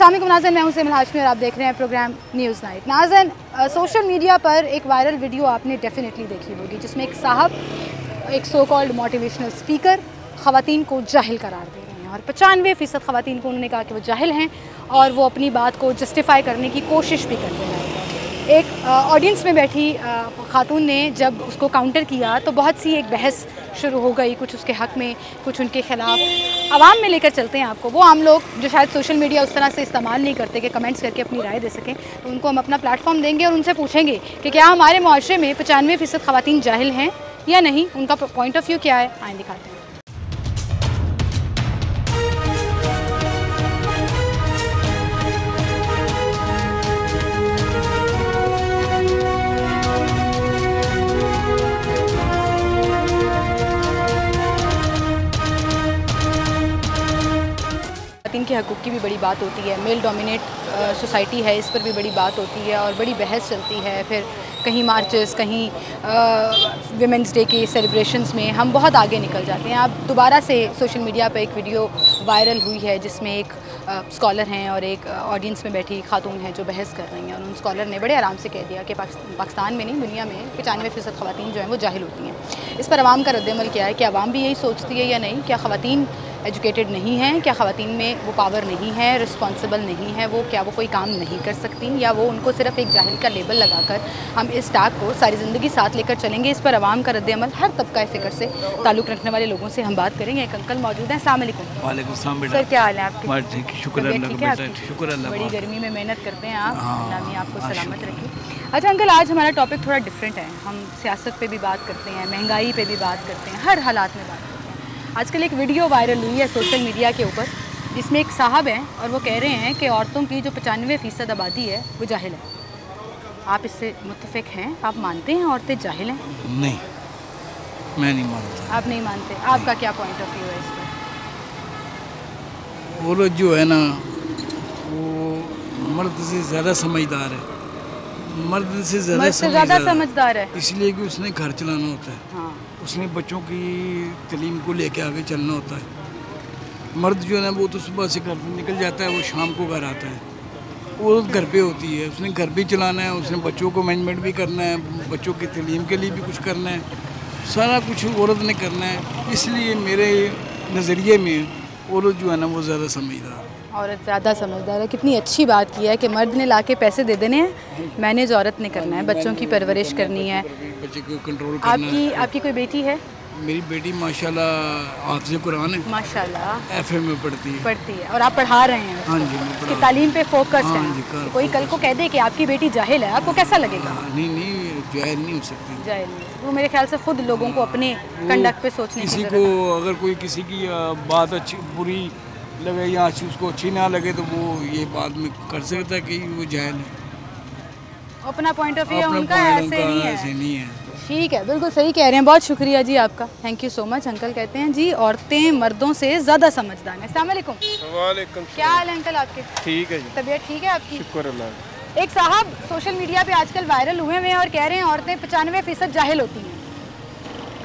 अस्सलाम वालेकुम नाज़रीन, मैं हूं सिमल हाशमी और आप देख रहे हैं प्रोग्राम न्यूज़ नाइट। नाज़रीन, सोशल मीडिया पर एक वायरल वीडियो आपने डेफिनेटली देखी होगी जिसमें एक साहब, एक सो कॉल्ड मोटिवेशनल स्पीकर, ख़वातीन को जाहिल करार दे रहे हैं और 95% ख़वातीन को उन्होंने कहा कि वो जाहिल हैं और वो अपनी बात को जस्टिफाई करने की कोशिश भी करते हैं। एक ऑडियंस में बैठी खातून ने जब उसको काउंटर किया तो बहुत सी एक बहस शुरू हो गई, कुछ उसके हक़ में, कुछ उनके ख़िलाफ़। आवाम में लेकर चलते हैं आपको, वो आम लोग जो शायद सोशल मीडिया उस तरह से इस्तेमाल नहीं करते कि कमेंट्स करके अपनी राय दे सकें, तो उनको हम अपना प्लेटफॉर्म देंगे और उनसे पूछेंगे कि क्या हमारे मुआशरे में 95% ख़वातीन जाहिल हैं या नहीं, उनका पॉइंट ऑफ व्यू क्या है, आए दिखाते हैं। इनके हकूक़ की भी बड़ी बात होती है, मेल डोमिनेट सोसाइटी है, इस पर भी बड़ी बात होती है और बड़ी बहस चलती है। फिर कहीं मार्चेस, कहीं विमेंस डे के सेलिब्रेशंस में हम बहुत आगे निकल जाते हैं। अब दोबारा से सोशल मीडिया पर एक वीडियो वायरल हुई है जिसमें एक स्कॉलर हैं और एक ऑडियंस में बैठी खातून है जो बहस कर रही हैं और उन स्कॉलर ने बड़े आराम से कह दिया कि पाकिस्तान में नहीं, दुनिया में 95% ख़वातीन जो हैं वो जाहिल होती हैं। इस पर आवाम का रद्द-ए-अमल क्या है? क्या आवाम भी यही सोचती है या नहीं? क्या ख़वातीन एजुकेटेड नहीं हैं? क्या ख़वातीन में वो पावर नहीं है, रिस्पॉन्सिबल नहीं है, वो क्या वो कोई काम नहीं कर सकती, या वो उनको सिर्फ एक जाहिल का लेबल लगाकर हम इस टैग को सारी ज़िंदगी साथ लेकर चलेंगे? इस पर आवाम का रद्द-ए-अमल, हर तबका फ़िक्र से ताल्लुक़ रखने वाले लोगों से हम बात करेंगे। एक अंकल मौजूद हैं। अस्सलाम वालेकुम। वालेकुम सलाम बेटा। सर क्या हाल है आपके? शुक्र अल्लाह, शुक्र अल्लाह। बड़ी गर्मी में मेहनत करते हैं आप, अल्लाह मियां आपको सलामत रखे। अच्छा अंकल, आज हमारा टॉपिक थोड़ा डिफरेंट है। हम सियासत पे भी बात करते हैं, महंगाई पे भी बात करते हैं, हर हालात में बात करते हैं। आजकल एक वीडियो वायरल हुई है सोशल मीडिया के ऊपर जिसमें एक साहब हैं और वो कह रहे हैं कि औरतों की जो 95% आबादी है वो जाहिल है। आप इससे मुत्तफिक हैं? आप मानते हैं औरतें जाहिल हैं? नहीं, मैं नहीं मानता। आप नहीं मानते? आपका क्या पॉइंट ऑफ व्यू है इस पर? औरत जो है ना वो मर्द से ज़्यादा समझदार है, मर्द से ज़्यादा समझदार है, इसलिए कि उसने घर चलाना होता है। हाँ। उसने बच्चों की तालीम को लेके आगे चलना होता है। मर्द जो है ना वो तो सुबह से घर से निकल जाता है, वो शाम को घर आता है। वो घर पे होती है, उसने घर भी चलाना है, उसने बच्चों को मैनेजमेंट भी करना है, बच्चों की तालीम के लिए भी कुछ करना है, सारा कुछ औरत ने करना है। इसलिए मेरे नज़रिए में औरत जो है ना वो ज़्यादा समझदार है। औरत ज़्यादा समझदार है। कितनी अच्छी बात की है कि मर्द ने लाके पैसे दे देने हैं, मैनेज औरत ने करना है, बच्चों की परवरिश करनी है, बच्चे को कंट्रोल करना है। आपकी कोई बेटी है? मेरी बेटी माशाल्लाह हाफ़िज़ कुरान है, माशाल्लाह FM में पढ़ती है और आप पढ़ा रहे हैं? हाँ जी, मैं उसकी तालीम पे फोकस हाँ है। जी, कोई कल को कह दे कि आपकी बेटी जाहिल है, आपको कैसा लगेगा? नहीं, जाहिल नहीं हो सकती। जाहिल नहीं, वो मेरे ख्याल से खुद लोगों को अपने कंडक्ट पे सोचने की किसी ज़रूरत है। को अगर कोई किसी की बात अच्छी बुरी लगे या उसको अच्छी ना लगे तो वो ये बाद में कर सकता है कि वो जाहिल है। अपना पॉइंट ऑफ व्यू उनका ऐसे नहीं है। ठीक है, बिल्कुल सही कह रहे हैं। बहुत शुक्रिया जी आपका, thank you so much. Uncle कहते हैं जी औरतें मर्दों से ज़्यादा समझदार हैं। अस्सलाम वालेकुम। वालेकुम। क्या हाल है अंकल आपके? ठीक है जी। तबीयत ठीक है आपकी? शुक्र अल्लाह। एक साहब सोशल मीडिया पे आजकल वायरल हुए हैं और कह रहे हैं औरतें 95% जाहिल होती हैं।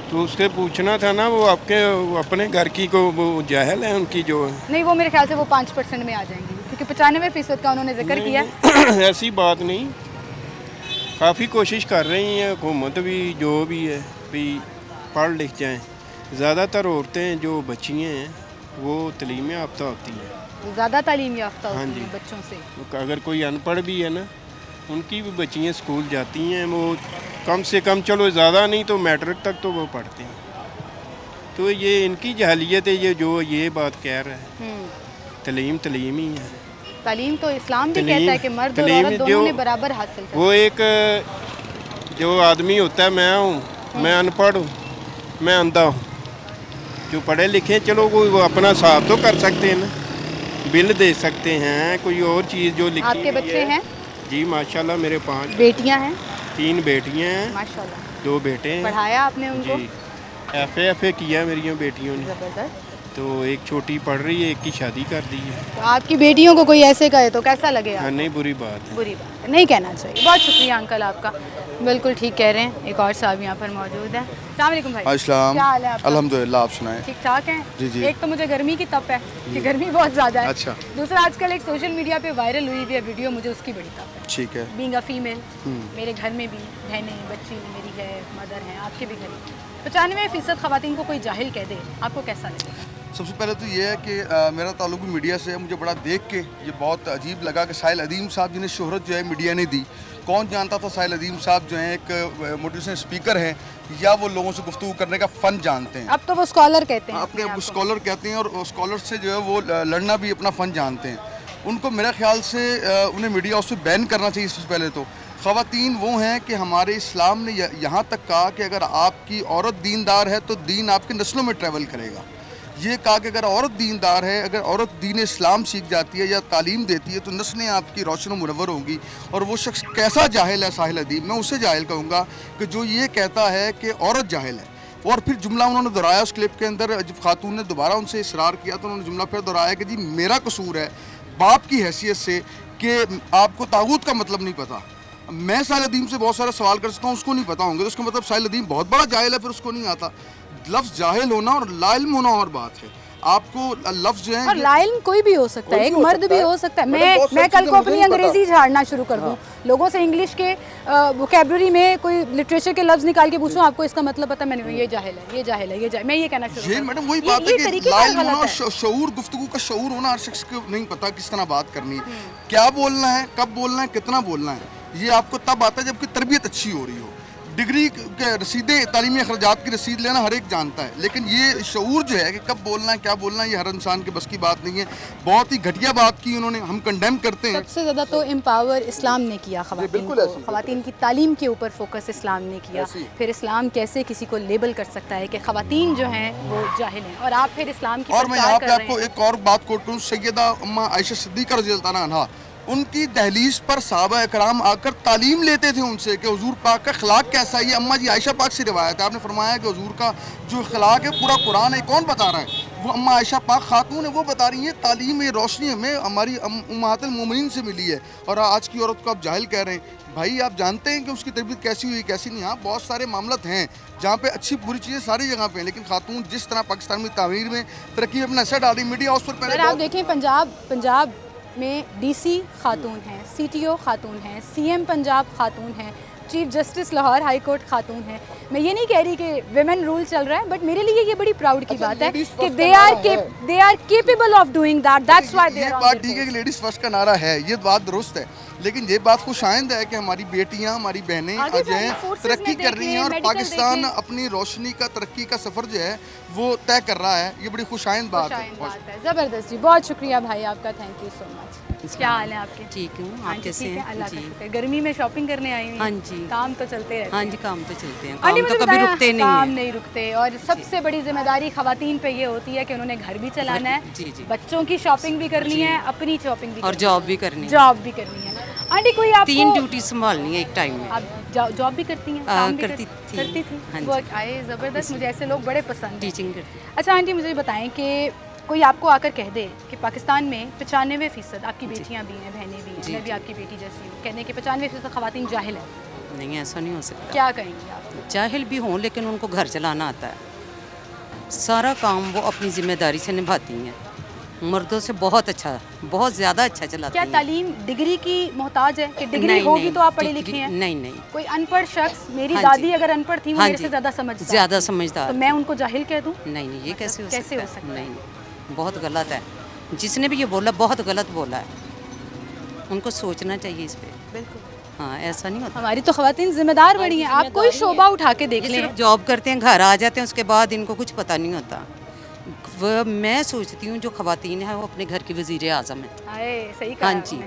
तो उसके पूछना था ना, वो आपके अपने घर की को वो जाहिल है उनकी जो है। नहीं, वो मेरे ख्याल से वो 5% में आ जाएंगी क्योंकि 95% का उन्होंने जिक्र किया। ऐसी बात नहीं, काफ़ी कोशिश कर रही हैं हुकूमत भी, जो भी है भी पढ़ लिख जाएं। ज़्यादातर औरतें जो बच्चियाँ हैं वो तालीम याफ्ता होती हैं, ज़्यादा तालीम याफ्ता हाँ होती जी। हैं बच्चों से। अगर कोई अनपढ़ भी है ना, उनकी भी बच्चियाँ स्कूल जाती हैं, वो कम से कम चलो ज़्यादा नहीं तो मैट्रिक तक तो वो पढ़ते हैं। तो ये इनकी जहलियत है, ये जो ये बात कह रहा है। तालीम ही है। तालीम तो इस्लाम भी कहता है कि मर्द और औरत दोनों ने बराबर हासिल करना। वो एक जो आदमी होता है, मैं हूँ, मैं अनपढ़ हूँ, मैं अंधा हूँ, जो पढ़े लिखे चलो वो अपना साफ तो कर सकते हैं ना, बिल दे सकते हैं, कोई और चीज़ जो लिखी। आपके बच्चे हैं? जी माशाल्लाह, मेरे 5 बेटियां हैं? 3 बेटियां हैं माशाल्लाह। 2 बेटे हैं। पढ़ाया आपने उनको? जी, FA किया मेरी बेटियों ने। ज़बरदस्त। तो एक छोटी पढ़ रही है, एक की शादी कर दी है। तो आपकी बेटियों को कोई ऐसे कहे तो कैसा लगेगा? हाँ, नहीं, बुरी बात है। बुरी बात है, नहीं कहना चाहिए। बहुत शुक्रिया अंकल आपका, बिल्कुल ठीक कह रहे हैं। एक और साहब यहाँ पर मौजूद है। अस्सलाम वालेकुम भाई। अस्सलाम। क्या हाल है आपका? अल्हम्दुलिल्लाह, आप सुनाएं। ठीक ठाक हैं? जी जी। एक तो मुझे गर्मी की तप है कि गर्मी बहुत ज़्यादा है। अच्छा। दूसरा, आजकल एक सोशल मीडिया पे वायरल हुई है वीडियो, मुझे उसकी बड़ी तप है। ठीक है। बीइंग अ फीमेल, मेरे घर में भी बहनें, बच्ची मेरी है, मदर है, आपके भी घर में 95% ख़वातीन को कोई जाहिल कह दे, आपको कैसा लगेगा? सबसे पहले तो ये है कि मेरा ताल्लुक भी मीडिया से है। मुझे बड़ा देख के ये बहुत अजीब लगा कि साहिल अदीम साहब जिन्हें शोहरत जो है मीडिया ने दी, कौन जानता था साहिल अदीम साहब जो हैं एक मोटिवेशनल स्पीकर हैं या वो लोगों से गुफ्तगू करने का फ़न जानते हैं। अब तो वो स्कॉलर कहते हैं, अपने आप को स्कॉलर कहते हैं और स्कॉलर से जो है वो लड़ना भी अपना फ़न जानते हैं। उनको मेरा ख्याल से उन्हें मीडिया उससे बैन करना चाहिए। सबसे पहले तो ख़वातीन वो हैं कि हमारे इस्लाम ने यहाँ तक कहा कि अगर आपकी औरत दीनदार है तो दीन आपके नस्लों में ट्रैवल करेगा। ये कहा कि अगर औरत दीनदार है, अगर औरत दीन इस्लाम सीख जाती है या तालीम देती है तो नस्लें आपकी रोशन मुनव्वर होंगी। और वो शख्स कैसा जाहिल है साहिल अदीब, मैं उसे जाहिल कहूँगा कि जो ये कहता है कि औरत जाहिल है। और फिर जुमला उन्होंने दोहराया उस क्लिप के अंदर, जब खातून ने दोबारा उनसे इसरार किया तो उन्होंने जुमला फिर दोहराया कि जी मेरा कसूर है बाप की हैसियत से कि आपको तागूत का मतलब नहीं पता। मैं साहिल अदीम से बहुत सारे सवाल कर सकता हूँ, उसको नहीं पता होंगे, तो उसका मतलब साहिल अदीम बहुत बड़ा जाहिल है, फिर उसको नहीं आता। लफ्ज़ जाहिल होना और लाइल्म होना और बात है। आपको लफ्ज़ जो है, और लाइल्म कोई भी हो सकता है, एक मर्द भी हो सकता है। मैं कल को अपनी अंग्रेजी झाड़ना शुरू कर दूं, लोगों से इंग्लिश के वोकैबुलरी में कोई लिटरेचर के लफ्ज़ निकाल के पूछूं आपको इसका मतलब पता, मैंने ये जाहिल है, ये जाहिल है, ये जाहिल, मैं ये कहना शुरू ये मैडम वही बात है कि लाइल्म होना और शऊर, गुफ्तगू का शऊर होना, हर शख्स को नहीं पता किस तरह बात करनी है, क्या बोलना है, कब बोलना है, कितना बोलना है। ये आपको तब आता है जबकि तरबियत अच्छी हो रही हो। डिग्री के रसीदें, तालीमी अखराजात की रसीद लेना हर एक जानता है, लेकिन ये शऊर जो है कि कब बोलना है, क्या बोलना है, ये हर इंसान के बस की बात नहीं है। बहुत ही घटिया बात की उन्होंने, हम कंडेम करते हैं। सबसे ज़्यादा तो एम्पावर इस्लाम ने किया ख़वातीन को, ख़वातीन की तालीम के ऊपर फोकस इस्लाम ने किया। फिर इस्लाम कैसे किसी को लेबल कर सकता है कि ख़वातीन जो हैं वो जाहिल हैं, और आप फिर इस्लाम की और मैं यहाँ पे आपको एक और बात कोट करूँ, सैयदा अम्मा आयशा सिद्दीक़ा रज़ियल्लाहु अन्हा, उनकी दहलीज पर सहाबा इकराम आकर तालीम लेते थे उनसे कि हुजूर पाक का अखलाक कैसा है। ये अम्मा जी आयशा पाक से रिवायत है, आपने फरमाया कि हुजूर का जो अखलाक है पूरा कुरान है। कौन बता रहा है? वो अम्मा आयशा पाक खातून है, वो बता रही हैं। तालीम ये रोशनी हमें हमारी उम्महातुल मोमिनीन से मिली है, और आज की औरत को आप जाहिल कह रहे हैं। भाई आप जानते हैं कि उसकी तरबियत कैसी हुई कैसी नहीं। हाँ, बहुत सारे मामलत हैं जहाँ पे अच्छी बुरी चीज़ें सारी जगह पे हैं, लेकिन खातून जिस तरह पाकिस्तान में तामीर में तरक्की अपना असर डाल रही, मीडिया उस पर पहले आप देखें पंजाब में डीसी खातून हैं, सीटीओ खातून हैं, सीएम पंजाब खातून हैं, chief justice Lahore high court खातून हैं। मैं ये नहीं कह रही कि विमेन रूल चल रहा है, बट मेरे लिए ये बड़ी प्राउड की बात है कि they are capable of doing that, that's why they are. ये बात ठीक है कि लेडीज फर्स्ट का नारा है, ये बात दुरुस्त है, लेकिन ये बात खुशाइंद है कि हमारी बेटियां, हमारी बहनें जो हैं तरक्की कर रही हैं, और पाकिस्तान अपनी रोशनी का तरक्की का सफ़र जो है वो तय कर रहा है। ये बड़ी खुशाइंद बात है। ज़बरदस्त जी, बहुत शुक्रिया भाई आपका, थैंक यू सो मच। क्या हाल है आपके? ठीक हूँ, आप कैसे हैं? अल्लाह का शुक्र। गर्मी में शॉपिंग करने आई हुई? हाँ जी, काम तो चलते रहते हैं। हाँ जी, काम तो चलते हैं, काम तो कभी रुकते नहीं हैं। काम नहीं रुकते, और सबसे बड़ी जिम्मेदारी ख़वातीन पे ये होती है कि उन्होंने घर भी चलाना है, जी जी, बच्चों की शॉपिंग भी करनी है, अपनी शॉपिंग भी, और जॉब भी करनी है। जॉब भी करनी है। आंटी कोई आपको 3 ड्यूटी संभालनी है एक टाइम में। आप जॉब भी करती हैं? काम भी करती थी। हाँ वो आए ज़बरदस्त, मुझे ऐसे लोग बड़े पसंद, टीचिंग करती। अच्छा आंटी मुझे बताएं कि कोई आपको आकर कह दे कि पाकिस्तान में 95% आपकी बेटियां भी हैं, बहनें भी हैं, मैं भी आपकी बेटी जैसी हूँ, कहने के 95% ख़वातीन जाहिल है, नहीं ऐसा नहीं हो सकता। क्या कहेंगे आप? जाहिल भी हों लेकिन उनको घर चलाना आता है, सारा काम वो अपनी जिम्मेदारी से निभाती हैं, मर्दों से बहुत अच्छा, बहुत ज़्यादा अच्छा चलाती क्या हैं। तालीम डिग्री की मोहताज है कि डिग्री होगी तो आप पढ़े लिखे हैं? नहीं। कोई अनपढ़ शख्स, मेरी हाँ दादी अगर अनपढ़ थी, वो मेरे से ज़्यादा समझदार, तो मैं उनको जाहिल कह दूँ? नहीं, ये कैसे हो सकता है? नहीं, बहुत गलत है। जिसने भी ये बोला बहुत गलत बोला है, उनको सोचना चाहिए इस पे। बिल्कुल, हाँ, ऐसा नहीं होता। हमारी तो ख़वातीन जिम्मेदार बड़ी हैं, आप कोई शोबा उठा के देख लें। जॉब करते हैं, घर आ जाते हैं, उसके बाद इनको कुछ पता नहीं होता। वो मैं सोचती हूँ जो ख़वातीन है वो अपने घर की वज़ीर आज़म है। सही कहा हाँ जी,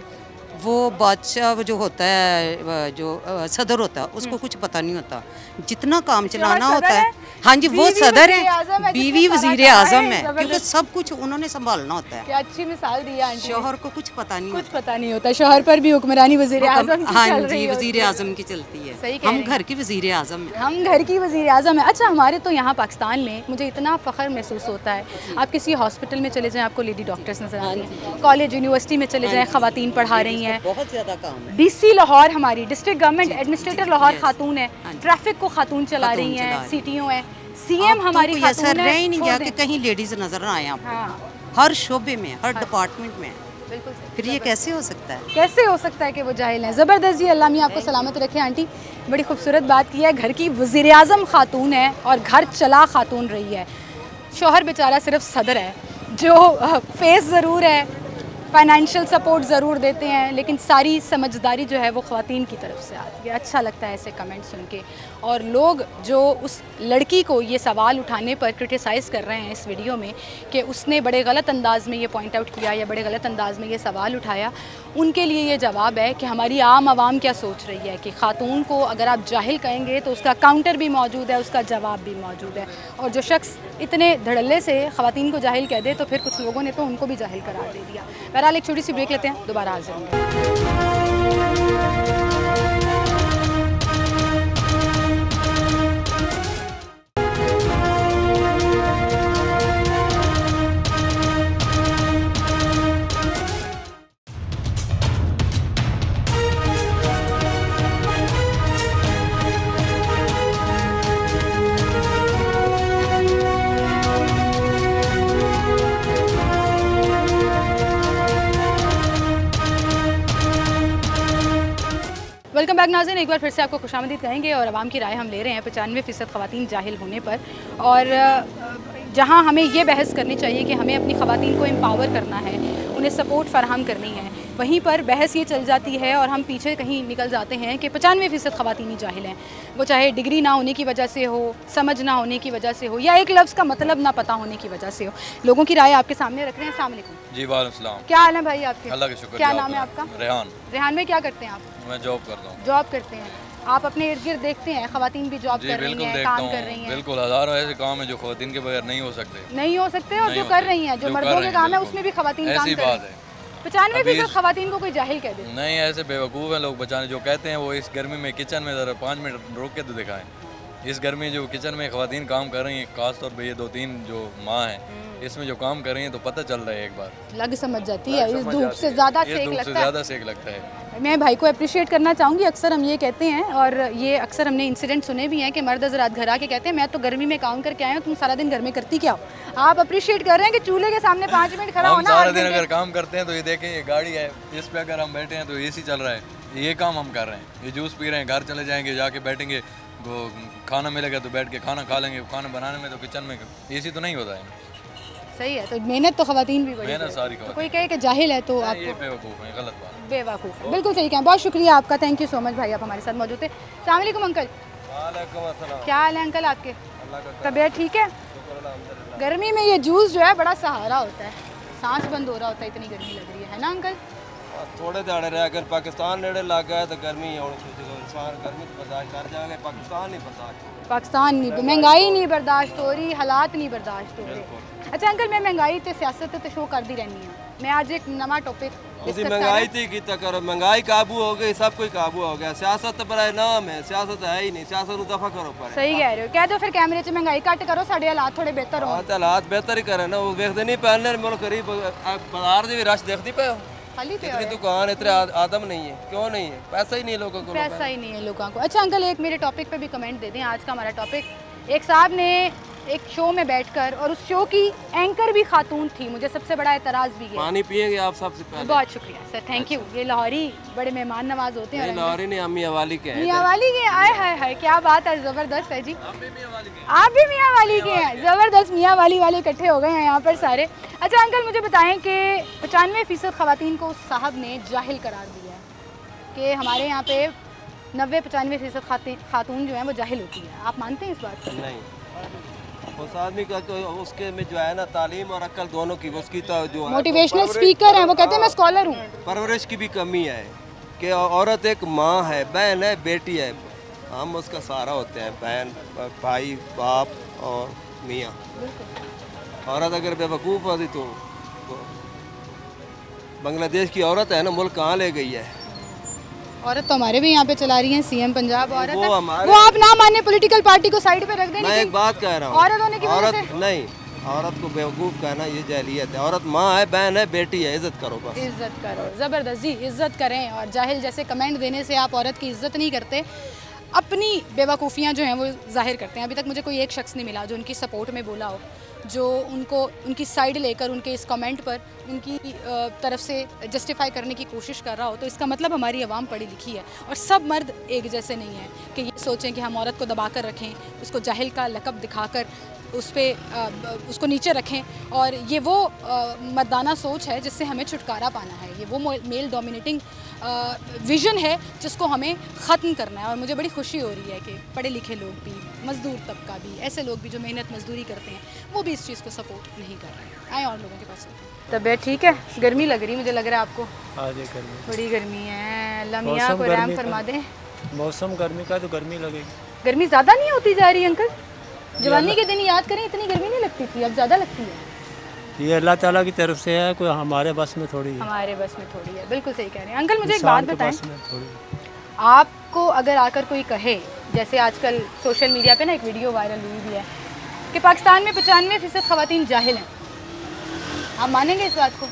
वो बादशाह वो जो होता है जो सदर होता है उसको कुछ पता नहीं होता, जितना काम चलाना होता है। हाँ जी, वो सदर है, बीवी वजीर आजम है, क्योंकि सब कुछ उन्होंने संभालना होता है। क्या अच्छी मिसाल दी है आंटी। शोहर को कुछ पता नहीं कुछ पता नहीं होता, शोहर पर भी हुक्मरानी वजीर आजम की हाँ चल जी, रही वजीर आजम की चलती है। सही कह हम रही हैं। घर की वजीर आजम है। हम घर की वज़ीर आज़म है। अच्छा, हमारे तो यहाँ पाकिस्तान में मुझे इतना फ़ख्र महसूस होता है, आप किसी हॉस्पिटल में चले जाएं आपको लेडी डॉक्टर्स नज़र आती हैं, कॉलेज यूनिवर्सिटी में चले जाएं ख़वातीन पढ़ा रही हैं, बहुत ज़्यादा काम है। DC लाहौर हमारी डिस्ट्रिक्ट गवर्नमेंट एडमिनिस्ट्रेटर लाहौर खातून है, ट्रैफिक को खातून चला रही हैं, CTO है, CM हमारी कोई असर खातून रह ही है। नहीं छोड़ गया दें। कि कहीं लेडीज़ नजर ना आए आपको, हाँ, हर शोबे में, हर डिपार्टमेंट में। बिल्कुल सही। फिर ये कैसे हो सकता है? कैसे हो सकता है कि वो जाहिल हैं? ज़बरदस्त जी, अल्लाह मियां आपको सलामत रखे। आंटी बड़ी खूबसूरत बात की है, घर की वज़ीर आज़म खातून है और घर चला खातून रही है। शोहर बेचारा सिर्फ सदर है जो फेस ज़रूर है, फाइनेंशियल सपोर्ट ज़रूर देते हैं, लेकिन सारी समझदारी जो है वो ख़वातीन की तरफ से आती है। अच्छा लगता है ऐसे कमेंट सुन के। और लोग जो उस लड़की को ये सवाल उठाने पर क्रिटिसाइज़ कर रहे हैं इस वीडियो में कि उसने बड़े गलत अंदाज में ये पॉइंट आउट किया या बड़े गलत अंदाज में ये सवाल उठाया, उनके लिए ये जवाब है कि हमारी आम आवाम क्या सोच रही है कि ख़ातून को अगर आप जाहिल कहेंगे तो उसका काउंटर भी मौजूद है, उसका जवाब भी मौजूद है। और जो शख्स इतने धड़ल्ले से ख़वातीन को जाहिल कह दे तो फिर कुछ लोगों ने तो उनको भी जाहिल करार दे दिया। बहरहाल एक छोटी सी ब्रेक लेते हैं, दोबारा हाजिर होंगे। वेलकम बैक नाज़रीन, एक बार फिर से आपको खुशामदीद कहेंगे और आवाम की राय हम ले रहे हैं 95% ख़वातीन जाहिल होने पर। और जहां हमें ये बहस करनी चाहिए कि हमें अपनी ख़वातीन को एम्पावर करना है, उन्हें सपोर्ट फराहम करनी है, वहीं पर बहस ये चल जाती है और हम पीछे कहीं निकल जाते हैं कि 95% ख़वातीन ही जाहिल हैं। वो चाहे डिग्री ना होने की वजह से हो, समझ ना होने की वजह से हो, या एक लफ्ज़ का मतलब ना पता होने की वजह से हो। लोगों की राय आपके सामने रख रहे हैं। अस्सलाम वालेकुम। जी वालेकुम सलाम। क्या हाल है भाई आपके? अल्लाह का शुक्र। क्या नाम है आपका? रेहान। रेहान भाई, क्या करते हैं आप? मैं जॉब करता हूँ। जॉब करते हैं। आप अपने इर्द गिर्द देखते हैं ख़वातीन भी जॉब कर रही हैं, काम कर रही हैं? बिल्कुल, हज़ारों ऐसे काम है जो ख़वातीन के बगैर नहीं हो सकते। नहीं हो सकते, और जो कर रही हैं, जो मर्दों के काम है उसमें भी ख़वातीन काम कर रही हैं। 95% ख़वातीन को कोई जाहिल कह दे? नहीं, ऐसे बेवकूफ़ हैं लोग बचाने जो कहते हैं वो इस गर्मी में किचन में ज़रा 5 मिनट रोक के तो दिखाएं। इस गर्मी जो किचन में ख़वातीन काम कर रही हैं, खास तौर पे ये 2-3 जो माँ हैं, इसमें जो काम कर रही हैं तो पता चल रहा है, एक बार लग समझ जाती है। इस धूप से ज़्यादा सेक लगता है। मैं भाई को अप्रिशिएट करना चाहूँगी। अक्सर हम ये कहते हैं और ये अक्सर हमने इंसिडेंट सुने भी हैं कि मर्द हज़रात घर आके कहते हैं मैं तो गर्मी में काम करके आया हूँ, तुम सारा दिन घर में करती क्या हो? आप अप्रिशिएट कर रहे हैं कि चूल्हे के सामने 5 मिनट खड़ा होना। सारा दिन अगर काम करते हैं तो ये देखें, ये गाड़ी है, इस पे अगर हम बैठे हैं तो AC चल रहा है, ये काम हम कर रहे हैं। ये जूस पी रहे हैं, घर चले जाएंगे, जाके बैठेंगे, वो खाना मिलेगा तो बैठ के खाना खा लेंगे। खाना बनाने में तो किचन में AC तो नहीं होता है। सही है, तो मेहनत तो ख़वातीन भी बड़ी, मेहनत सारी कोई कहे कि जाहिल है तो आप ये बेवकूफ़ है, गलत बात। बेवकूफ़, बिल्कुल सही कहें। बहुत शुक्रिया आपका, थैंक यू सो मच भाई, आप हमारे साथ मौजूद थे। अस्सलाम वालेकुम अंकल। क्या हाल है अंकल आपके? तबीयत ठीक है? गर्मी में ये जूस जो है बड़ा सहारा होता है, सांस बंद हो रहा होता है, इतनी गर्मी लग रही है ना अंकल? थोड़े दिहाड़े रह कर पाकिस्तान नेड़े लग गया तो गर्मी इंसान गर्मी तो बर्दाश्त कर जाएगा, पाकिस्तान नहीं बर्दाश्त, पाकिस्तान नहीं, महंगाई नहीं बर्दाश्त हो रही, हालात नहीं बर्दाश्त हो रहे। अच्छा अंकल, मैं महंगाई ते सियासत ते शो कर दी रहनी है। मैं आज एक नवा टॉपिक महंगाई थी की करो, महंगाई काबू हो गई, सब कुछ काबू हो गया। सियासत तो बड़ा नाम है, सियासत है ही नहीं, सियासत को दफा करो पर। सही कह रहे हो, कह दो फिर कैमरे से महंगाई घट करो, साढ़े हालात थोड़े बेहतर हो। हालात बेहतर ही करे ना, वो देखते नहीं पहले मुल्क करीब बाजार भी रश देखती पे हो, इतनी दुकान इतने आदम नहीं है, क्यों नहीं है? पैसा ही नहीं है लोगों को, पैसा ही नहीं है लोगों को। अच्छा अंकल, एक मेरे टॉपिक पे भी कमेंट दे दें। आज का हमारा टॉपिक, एक साहब ने एक शो में बैठकर, और उस शो की एंकर भी खातून थी, मुझे सबसे बड़ा एतराज़ भी है। पानी पिएंगे आप सबसे पहले? बहुत शुक्रिया सर, थैंक यू। ये लाहौरी बड़े मेहमान नवाज होते हैं। लाहौरी नहीं, हम मियाँ वाली के हैं। मियाँ वाली के? आए हाय हाय, क्या बात है, ज़बरदस्त है जी। आप भी मियाँ वाली के हैं? ज़बरदस्त, मियाँ वाली वाले इकट्ठे हो गए हैं यहाँ पर सारे। अच्छा अंकल, मुझे बताएं कि 95% ख़वातीन को उस साहब ने जाहिल करार दिया है कि हमारे यहाँ पे 90-95% खातून जो है वो जाहिल होती है। आप मानते हैं इस बात को? नहीं, उस आदमी का तो उसके में जो है ना तालीम और अक्ल दोनों की, उसकी तो जो मोटिवेशनल स्पीकर हैं, वो कहते हैं मैं स्कॉलर हूँ। परवरिश की भी कमी है कि औरत एक माँ है, बहन है, बेटी है, हम उसका सहारा होते हैं, बहन, भाई, बाप और मियाँ। औरत अगर बेवकूफ़ होती तो बांग्लादेश की औरत है ना, मुल्क कहाँ ले गई है। औरत तो हमारे भी यहाँ पे चला रही हैं, सीएम पंजाब औरत है। वो आप ना माने पॉलिटिकल पार्टी को साइड पे रख दें। मैं एक बात कह रहा हूँ, औरत होने की वजह से नहीं, औरत को बेवकूफ़ कहना ये जाहिलियत है। औरत माँ है, बहन है, बेटी है, इज्जत करो बस। इज्जत करो, ज़बरदस्त जी, इज्जत करें। और जाहिल जैसे कमेंट देने से आप औरत की इज्जत नहीं करते, अपनी बेवकूफ़ियाँ जो हैं वो जाहिर करते हैं। अभी तक मुझे कोई एक शख्स नहीं मिला जो उनकी सपोर्ट में बोला हो, जो उनको उनकी साइड लेकर उनके इस कमेंट पर उनकी तरफ से जस्टिफाई करने की कोशिश कर रहा हो। तो इसका मतलब हमारी आवाम पढ़ी लिखी है और सब मर्द एक जैसे नहीं हैं कि ये सोचें कि हम औरत को दबा कर रखें, उसको जाहिल का लक़ब दिखाकर उस पर उसको नीचे रखें। और ये वो मर्दाना सोच है जिससे हमें छुटकारा पाना है। ये वो मेल डोमिनेटिंग विज़न है जिसको हमें ख़त्म करना है। और मुझे बड़ी खुशी हो रही है कि पढ़े लिखे लोग भी, मज़दूर तबका भी, ऐसे लोग भी जो मेहनत मजदूरी करते हैं, वो भी इस चीज़ को सपोर्ट नहीं कर रहे हैं। आए और लोगों के पास। तबीयत ठीक है? गर्मी लग रही मुझे लग रहा है आपको। गर्मी, बड़ी गर्मी है। अल्लाह मियाँ को रहम फरमा दे। मौसम गर्मी का तो गर्मी लगेगी। गर्मी ज़्यादा नहीं होती जा रही अंकल? जवानी के दिन याद करें, इतनी गर्मी नहीं लगती थी, अब ज़्यादा लगती है। ये अल्लाह ताला की तरफ से है, कोई हमारे बस में थोड़ी है। हमारे बस में थोड़ी है, बिल्कुल सही कह रहे हैं अंकल। मुझे एक बात बताएं, आपको अगर आकर कोई कहे, जैसे आजकल सोशल मीडिया पे ना एक वीडियो वायरल हुई भी है कि पाकिस्तान में 95% ख़वातीन जाहिल हैं, आप मानेंगे इस बात को?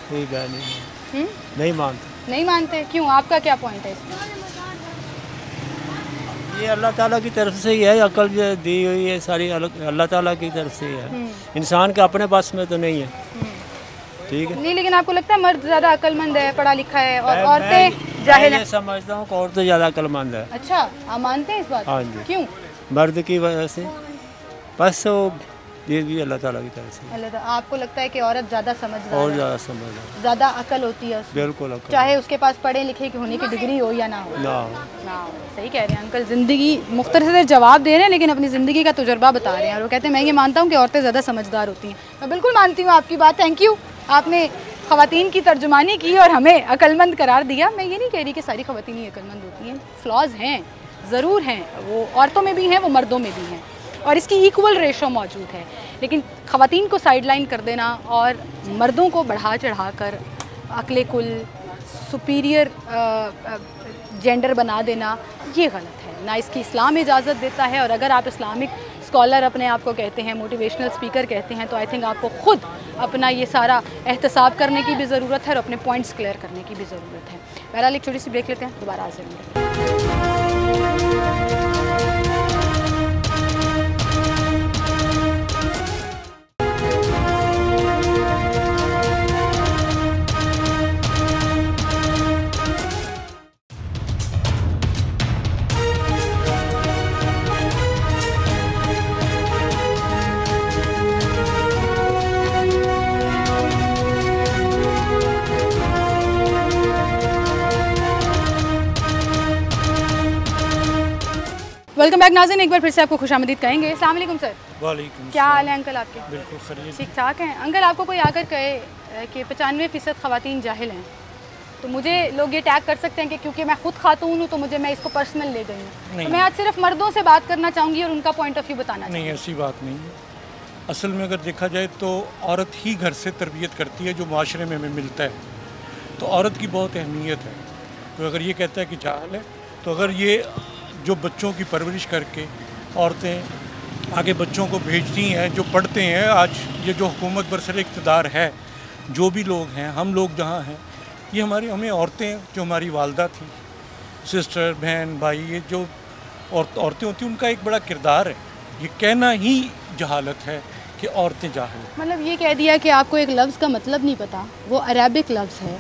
ठीक है, नहीं मानते। नहीं मानते? क्यों, आपका क्या पॉइंट है इसमें? ये अल्लाह ताला की तरफ से ही है, अकल जो दी हुई है सारी अल्लाह ताला की तरफ से ही है, इंसान के अपने पास में तो नहीं है। ठीक है, नहीं, लेकिन आपको लगता है मर्द ज़्यादा अक्लमंद है, पढ़ा लिखा है और औरतें जाहिल हैं? समझता हूँ कि औरतें ज़्यादा अक्लमंद है। अच्छा, आप मानते हैं इस बात? हाँ जी। क्यों? मर्द की वजह से, बस वो ये भी अल्लाह ताला की तरफ से। आपको लगता है कि औरत ज़्यादा समझदार और है, ज़्यादा समझदार, ज़्यादा अकल होती है उसमें? बिल्कुल अकल, चाहे उसके पास पढ़े लिखे की होने की डिग्री हो या ना हो। सही कह रहे हैं अंकल। ज़िंदगी मुख्तसर से जवाब दे रहे हैं लेकिन अपनी ज़िंदगी का तजुर्बा बता रहे हैं। और वो कहते हैं मैं ये मानता हूँ कि औरतें ज़्यादा समझदार होती हैं। मैं बिल्कुल मानती हूँ आपकी बात, थैंक यू। आपने ख़वातीन की तर्जुमानी की और हमें अक्लमंद करार दिया। मैं ये नहीं कह रही कि सारी ख़वातीन ही अक्लमंद होती हैं, फ्लॉज हैं, ज़रूर हैं, वो औरतों में भी हैं, वो मर्दों में भी हैं, और इसकी इक्वल रेशो मौजूद है। लेकिन ख़वातीन को साइडलाइन कर देना और मर्दों को बढ़ा चढ़ा कर अक्ले कुल सुपीरियर जेंडर बना देना, ये गलत है ना। इसकी इस्लाम इजाज़त देता है। और अगर आप इस्लामिक स्कॉलर अपने आप को कहते हैं, मोटिवेशनल स्पीकर कहते हैं, तो आई थिंक आपको ख़ुद अपना ये सारा एहतसाब करने की भी ज़रूरत है और अपने पॉइंट्स क्लियर करने की भी ज़रूरत है। बहरहाल एक छोटी सी ब्रेक लेते हैं, दोबारा हाजिर होंगे। वेलकम बैक नाज़रीन, एक बार फिर से आपको खुशामदीद कहेंगे। अस्सलाम वालेकुम सर। वालेकुम। क्या हाल है अंकल आपके? बिल्कुल खैरियत। ठीक ठाक हैं अंकल। आपको कोई आकर कहे कि 95% ख़वातीन जाहिल हैं, तो मुझे लोग ये टैग कर सकते हैं कि क्योंकि मैं खुद खातून हूँ तो मुझे, मैं इसको पर्सनल ले गई हूँ। तो मैं आज सिर्फ मर्दों से बात करना चाहूँगी और उनका पॉइंट ऑफ व्यू बताना चाहूँगी। नहीं, ऐसी बात नहीं है। असल में अगर देखा जाए तो औरत ही घर से तरबियत करती है, जो माशरे में हमें मिलता है, तो औरत की बहुत अहमियत है। तो अगर ये कहता है कि जाहिल है, तो अगर ये जो बच्चों की परवरिश करके औरतें आगे बच्चों को भेजती हैं, जो पढ़ते हैं, आज ये जो हुकूमत बरसर इक़्तिदार है, जो भी लोग हैं, हम लोग जहाँ हैं, ये हमें औरतें, जो हमारी वालदा थी, सिस्टर, बहन, भाई, ये जो औरतें होती हैं, उनका एक बड़ा किरदार है। ये कहना ही जहालत है कि औरतें जाहिल। मतलब ये कह दिया कि आपको एक लफ्ज़ का मतलब नहीं पता, वो अरेबिक लफ्ज़ है,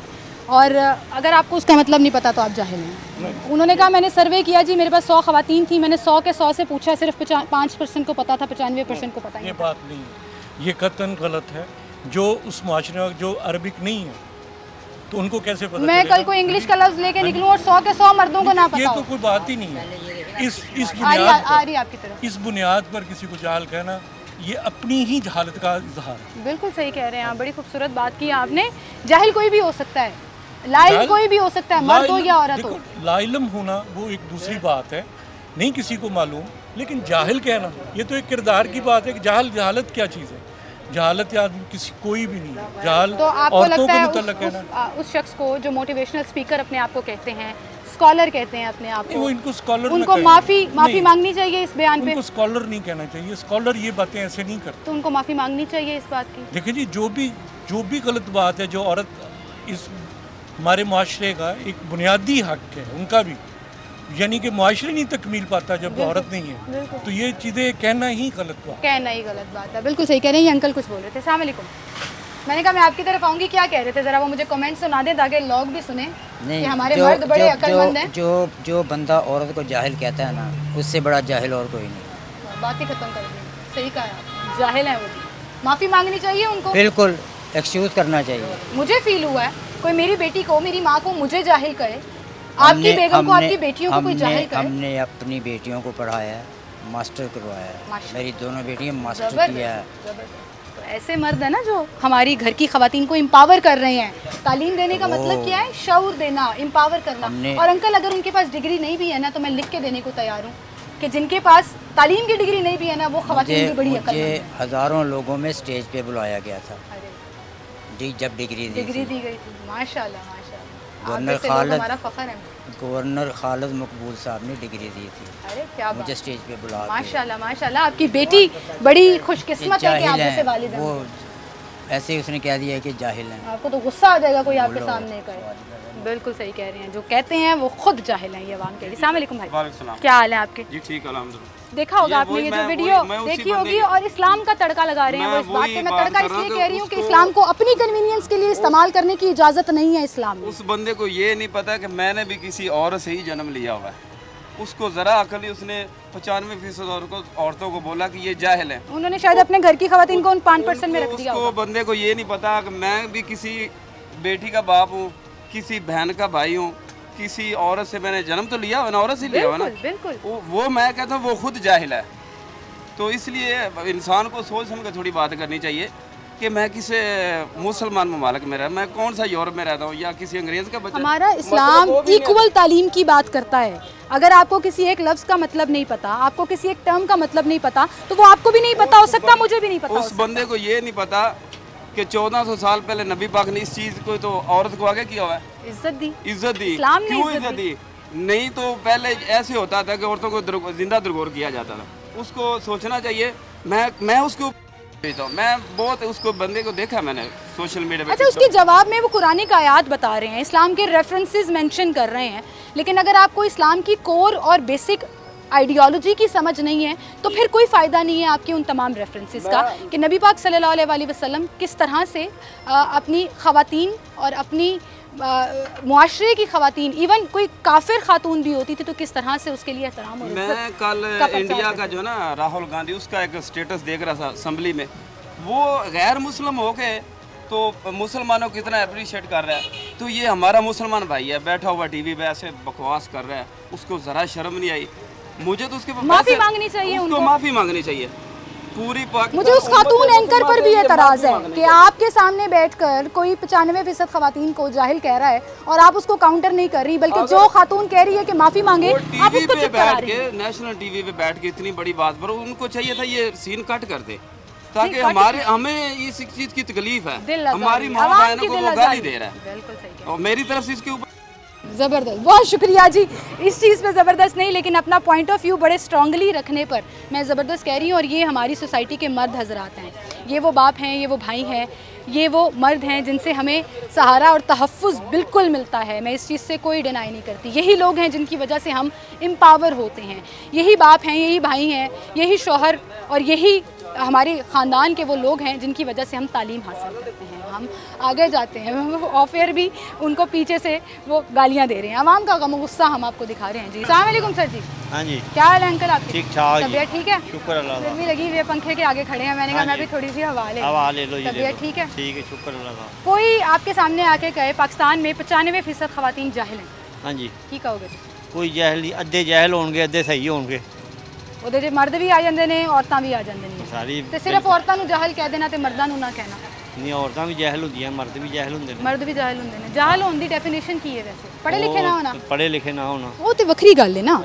और अगर आपको उसका मतलब नहीं पता तो आप जाहिल हैं। उन्होंने कहा मैंने सर्वे किया जी, मेरे पास 100 ख़वातीन थी, मैंने 100 के 100 से पूछा, सिर्फ 5% को पता था, 95% को पता नहीं। ये बात नहीं है, ये कतन गलत है। जो उस माशरे में जो अरबिक नहीं है तो उनको कैसे पता? मैं कल को इंग्लिश का लफ्ज़ लेके निकलूँ और 100 के 100 मर्दों को ना पता, ये तो कोई बात ही नहीं है। इस बुनियाद पर किसी को जाहिल कहना ये अपनी ही जहालत का इजहार है। बिल्कुल सही कह रहे हैं आप, बड़ी खूबसूरत बात की आपने। जाहिल कोई भी हो सकता है, लाइल कोई भी हो सकता है, मर्द हो या औरत हो। लाइलम होना वो एक दूसरी बात है, नहीं किसी को मालूम, लेकिन जाहिल कहना ये तो एक किरदार की बात है कि जहालत क्या चीज़ है। जहालत या किसी कोई भी नहीं है जहाल। तो आपको लगता है उस शख्स को जो मोटिवेशनल स्पीकर अपने आप को कहते हैं, स्कॉलर कहते हैं अपने आप को, इनको स्कॉलर, उनको माफी मांगनी चाहिए इस बयान पे? उनको स्कॉलर नहीं कहना चाहिए, स्कॉलर ये बातें ऐसे नहीं करते। तो उनको माफी मांगनी चाहिए इस बात की? देखिए जी, जो भी गलत बात है, जो औरत इस हमारे मुआशरे का एक बुनियादी हक है उनका भी, यानी कि मुआशरे नहीं तकमील पाता जब औरत नहीं है, तो ये चीज़ें कहना ही गलत बात है। बिल्कुल सही कह रहे हैं। ये अंकल कुछ बोल रहे थे। अस्सलाम वालेकुम। मैंने कहा मैं आपकी तरफ आऊँगी, क्या कह रहे थे ज़रा वो मुझे कमेंट सुना दें ताकि लोग भी सुने कि हमारे मर्द बड़े अक्लमंद हैं। जो बंदा औरत को जाहिल कहता है ना, उससे बड़ा जाहिल और कोई नहीं। बात ही खत्म कर दी। सही कहा आप, जाहिल है वो। माफ़ी मांगनी चाहिए उनको, बिल्कुल एक्सक्यूज़ करना चाहिए। मुझे फील हुआ है कोई मेरी बेटी को, मेरी माँ को मुझे जाहिल करे, आपकी बेगम को, आपकी बेटियों को कोई जाहिल करे। हमने अपनी बेटियों को पढ़ाया है, मास्टर करवाया है, मेरी दोनों बेटियां मास्टर किया है। तो ऐसे मर्द है ना जो हमारी घर की खवातीन को एम्पावर कर रहे हैं। तालीम देने का मतलब क्या है? शऊर देना, एम्पावर करना। और अंकल अगर उनके पास डिग्री नहीं भी है ना, तो मैं लिख के देने को तैयार हूँ कि जिनके पास तालीम की डिग्री नहीं भी है ना, वो खवातीन की बड़ी अकल है। हज़ारों लोगों में स्टेज पे बुलाया गया था जब डिग्री दी गई थी। माशाल्लाह गवर्नर खालिद मकबूल साहब ने डिग्री दी थी। अरे क्या मुझे स्टेज पे बुला, माशाल्लाह आपकी बेटी बड़ी खुशकिस्मत है कि आप जैसे वालिद हैं। वो ऐसे ही उसने कह दिया कि जाहिल हैं। आपको तो गुस्सा आ जाएगा कोई आपके सामने कहे। बिल्कुल सही कह रहे हैं, जो कहते हैं वो खुद जाहिल हैं ये अवाम के लिए। अस्सलाम वालेकुम भाई, क्या हाल है आपके? जी ठीक, अल्हम्दुलिल्लाह। देखा होगा आपने ये जो वीडियो देखी होगी, और इस्लाम का तड़का लगा रहे हैं वो। इस बात पे मैं तड़का इसलिए कह रही हूँ कि इस्लाम को अपनी कन्वीनियंस के लिए इस्तेमाल करने की इजाज़त नहीं है इस्लाम में। उस बंदे को ये नहीं पता कि मैंने भी किसी औरत से ही जन्म लिया हुआ है। उसको ज़रा अकल ही, उसने 95% औरतों को बोला कि ये जाहिल है। उन्होंने शायद अपने घर की खवातीन को उन 5% में रख दिया। उसको बंदे को ये नहीं पता कि मैं भी किसी बेटी का बाप हूँ, किसी बहन का भाई हूँ, किसी औरत से मैंने जन्म तो लिया हुआ ना, औरत से लिया हुआ ना। बिल्कुल वो मैं कहता हूँ वो खुद जाहिल है। तो इसलिए इंसान को सोच समझ कर थोड़ी बात करनी चाहिए कि मैं किसी मुसलमान ममालिक में मैं कौन सा यूरोप में रहता हूँ या किसी अंग्रेज का बच्चा। हमारा इस्लाम इक्वल तालीम की बात करता है। अगर आपको किसी एक लफ्ज़ का मतलब नहीं पता, आपको किसी एक टर्म का मतलब नहीं पता, तो वो आपको भी नहीं पता हो सकता, मुझे भी नहीं पता। उस बंदे को ये नहीं पता कि 1400 साल पहले नबी पाक ने इस चीज़ को, तो औरत को आगे किया हुआ है, इज्जत दी। क्यों इज्जत दी? नहीं तो पहले ऐसे होता था कि औरतों को जिंदा दरगोर किया जाता था। उसको सोचना चाहिए। मैं उसको मैं बहुत उसको बंदे को देखा मैंने सोशल मीडिया पे। अच्छा, उसके जवाब में वो कुरानी का आयत बता रहे हैं, इस्लाम के रेफरेंसेस मेंशन कर रहे हैं, लेकिन अगर आपको इस्लाम की कोर और बेसिक आइडियोलॉजी की समझ नहीं है तो फिर कोई फ़ायदा नहीं है आपके उन तमाम रेफरेंसेस का कि नबी पाक सल्लल्लाहु अलैहि वसल्लम किस तरह से अपनी ख़वातीन और अपनी मुआशरे की ख़वातीन, इवन कोई काफिर खातून भी होती थी तो किस तरह से उसके लिए एहतराम और मैं कल इंडिया का जो ना राहुल गांधी, उसका एक स्टेटस देख रहा था असेंबली में। वो गैर मुस्लिम हो के तो मुसलमानों को कितना अप्रिशिएट कर रहा है। तो ये हमारा मुसलमान भाई है, बैठा हुआ टीवी पे ऐसे बकवास कर रहा है, उसको ज़रा शर्म नहीं आई। मुझे तो उसके माफ़ी मांगनी चाहिए, उसको माफ़ी मांगनी चाहिए पूरी। मुझे उस खातून एंकर पर भी एतराज़ है कि आपके सामने बैठकर कोई 95% खवातीन को जाहिल कह रहा है और आप उसको काउंटर नहीं कर रही, बल्कि जो खातून कह रही है कि माफ़ी मांगे आप उसको चुप करा रही हैं। नेशनल टीवी पे बैठ के इतनी बड़ी बात पर उनको चाहिए था ये सीन कट कर दे, ताकि हमें इस चीज़ की तकलीफ है, हमारी माँ बहनों को वो गाली दे रहा है और मेरी तरफ से इसके ऊपर ज़बरदस्त, बहुत शुक्रिया जी। इस चीज़ पे ज़बरदस्त नहीं, लेकिन अपना पॉइंट ऑफ व्यू बड़े स्ट्रांगली रखने पर मैं ज़बरदस्त कह रही हूँ। और ये हमारी सोसाइटी के मर्द हजरात हैं, ये वो बाप हैं, ये वो भाई हैं, ये वो मर्द हैं जिनसे हमें सहारा और तहफ़्फ़ुज़ बिल्कुल मिलता है। मैं इस चीज़ से कोई डिनाई नहीं करती। यही लोग हैं जिनकी वजह से हम एम्पावर होते हैं, यही बाप हैं, यही भाई हैं, यही शौहर और यही हमारे ख़ानदान के वो लोग हैं जिनकी वजह से हम तालीम हासिल करते हैं, हम आगे जाते हैं। ऑफ एयर भी उनको पीछे से वो गालियाँ दे रहे हैं। आवाम का गम गुस्सा हम आपको दिखा रहे हैं जी। अस्सलाम वालेकुम सर जी। हाँ जी, क्या हाल है अंकल आपके? ठीक ठाक, तबीयत ठीक है? शुक्र अल्लाह का। गर्मी लगी हुई है, पंखे के आगे खड़े हैं, मैंने कहा मैं भी थोड़ी सी हवा ले लो। तबीयत ठीक है? ठीक है, शुक्र अल्लाह का। कोई आपके सामने आके कहे पाकिस्तान में 95% खवातीन जाहिल हैं, हाँ जी, की कहोगे? कोई जहल नहीं, अद्धे जहल होंगे अद्धे सही होंगे। ਉਹਦੇ 'ਚ ਮਰਦ ਵੀ ਆ ਜਾਂਦੇ ਨੇ ਔਰਤਾਂ ਵੀ ਆ ਜਾਂਦੇ ਨੇ ਸਾਰੀ ਤੇ ਸਿਰਫ ਔਰਤਾਂ ਨੂੰ ਜਾਹਲ ਕਹਿ ਦੇਣਾ ਤੇ ਮਰਦਾਂ ਨੂੰ ਨਾ ਕਹਿਣਾ। ਨਹੀਂ ਔਰਤਾਂ ਵੀ ਜਹਿਲ ਹੁੰਦੀਆਂ, ਮਰਦ ਵੀ ਜਹਿਲ ਹੁੰਦੇ ਨੇ। ਮਰਦ ਵੀ ਜਾਹਲ ਹੁੰਦੇ ਨੇ। ਜਾਹਲ ਹੋਣ ਦੀ ਡੈਫੀਨੇਸ਼ਨ ਕੀ ਹੈ ਵੈਸੇ? ਪੜ੍ਹੇ ਲਿਖੇ ਨਾ ਹੋਣਾ। ਪੜ੍ਹੇ ਲਿਖੇ ਨਾ ਹੋਣਾ ਉਹ ਤੇ ਵੱਖਰੀ ਗੱਲ ਹੈ ਨਾ,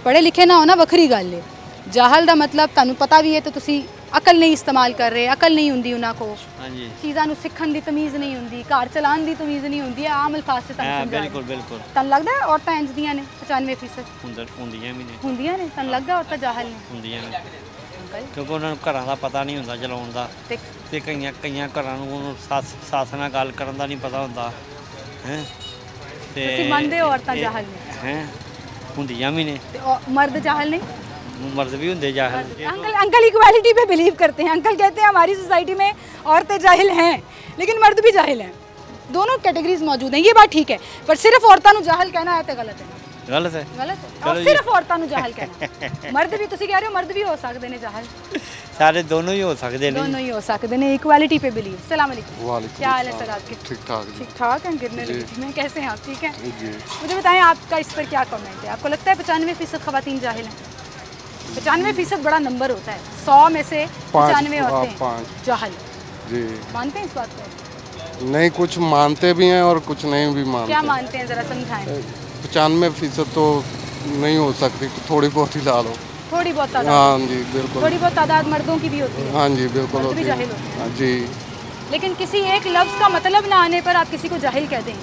ਪੜ੍ਹੇ ਲਿਖੇ ਨਾ ਹੋਣਾ ਵੱਖਰੀ ਗੱਲ ਹੈ। ਜਾਹਲ ਦਾ ਮਤਲਬ ਤੁਹਾਨੂੰ ਪਤਾ ਵੀ ਹੈ ਤੇ ਤੁਸੀਂ ਅਕਲ ਨਹੀਂ ਇਸਤੇਮਾਲ ਕਰ ਰਹੇ, ਅਕਲ ਨਹੀਂ ਹੁੰਦੀ ਉਹਨਾਂ ਕੋਲ। ਹਾਂਜੀ ਚੀਜ਼ਾਂ ਨੂੰ ਸਿੱਖਣ ਦੀ ਤਮੀਜ਼ ਨਹੀਂ ਹੁੰਦੀ, ਘਰ ਚਲਾਉਣ ਦੀ ਤਮੀਜ਼ ਨਹੀਂ ਹੁੰਦੀ। ਆਮ ਅਲਫਾਜ਼ ਸੇ ਤੁਹਾਨੂੰ ਸਮਝਾ। ਬਿਲਕੁਲ ਬਿਲਕੁਲ। ਤੁਹਾਨੂੰ ਲੱਗਦਾ ਹੈ ਔਰਤਾਂ ਇੰਜ ਦੀਆਂ ਨੇ 95% ਹੁੰਦੀਆਂ ਵੀ ਨੇ। ਹੁੰਦੀਆਂ ਨੇ ਤੁਹਾਨੂੰ ਲੱਗਦਾ ਔਰਤਾਂ ਜਾਹਲ ਨੇ? ਹੁੰਦੀਆਂ ਨੇ ਕਿਉਂਕਿ ਉਹਨਾਂ ਨੂੰ ਘਰਾਂ ਦਾ ਪਤਾ ਨਹੀਂ ਹੁੰਦਾ ਚਲਾਉਣ ਦਾ ਤੇ ਕਈਆਂ ਘਰਾਂ ਨੂੰ ਉਹਨੂੰ ਸੱਸ ਨਾਲ ਗੱਲ ਕਰਨ ਦਾ ਨਹੀਂ ਪਤਾ ਹੁੰਦਾ ਹੈ। ਤੇ ਤੁਸੀਂ ਮੰਨਦੇ ਹੋ ਔਰਤਾਂ ਜਾਹਲ ਨੇ? ਹੈ ਹੁੰਦੀਆਂ ਵੀ ਨੇ। ਤੇ मर्द जाहल नहीं? मर्द भी होंगे जाहिल। अंकल इक्वालिटी पे बिलीव करते हैं। अंकल कहते हैं हमारी सोसाइटी में औरतें जाहिल हैं लेकिन मर्द भी जाहिल हैं, दोनों कैटेगरीज मौजूद हैं। ये बात ठीक है, पर सिर्फ औरतों को जाहिल कहना है तो गलत है। गलत है, गलत है। और सिर्फ औरतों को जाहिल कहना। मर्द भी तुसी कह रहे हो मर्द भी हो सकते हैं जाहिल, सारे दोनों ही हो सकते हैं। दोनों ही हो सकते हैं। इक्वालिटी पे बिलीव। सलाम अलैकुम। वालेकुम। क्या हाल है सर आपके? ठीक ठाक। ठीक ठाक हैं? गिरने लगी थी मैं। कैसे हैं आप? ठीक है। मुझे बताएं आपका इस पर क्या कमेंट है? आपको लगता है 95% खवातीन जाहिल हैं? 95% बड़ा नंबर होता है। 100 में से 95 औरतें जाहिल। जी मानते हैं इस बात को? नहीं, कुछ मानते भी हैं और कुछ नहीं भी मानते। क्या मानते हैं जरा समझाएं। 95% तो नहीं हो सकती, थोड़ी बहुत ही ला लो। थोड़ी बहुत तादाद? हाँ जी बिल्कुल। थोड़ी बहुत तादाद मर्दों की भी होती है? हाँ जी बिल्कुल होती है। हाँ जी। लेकिन किसी एक लफ्ज़ का मतलब ना आने पर आप किसी को जाहिल कह दें,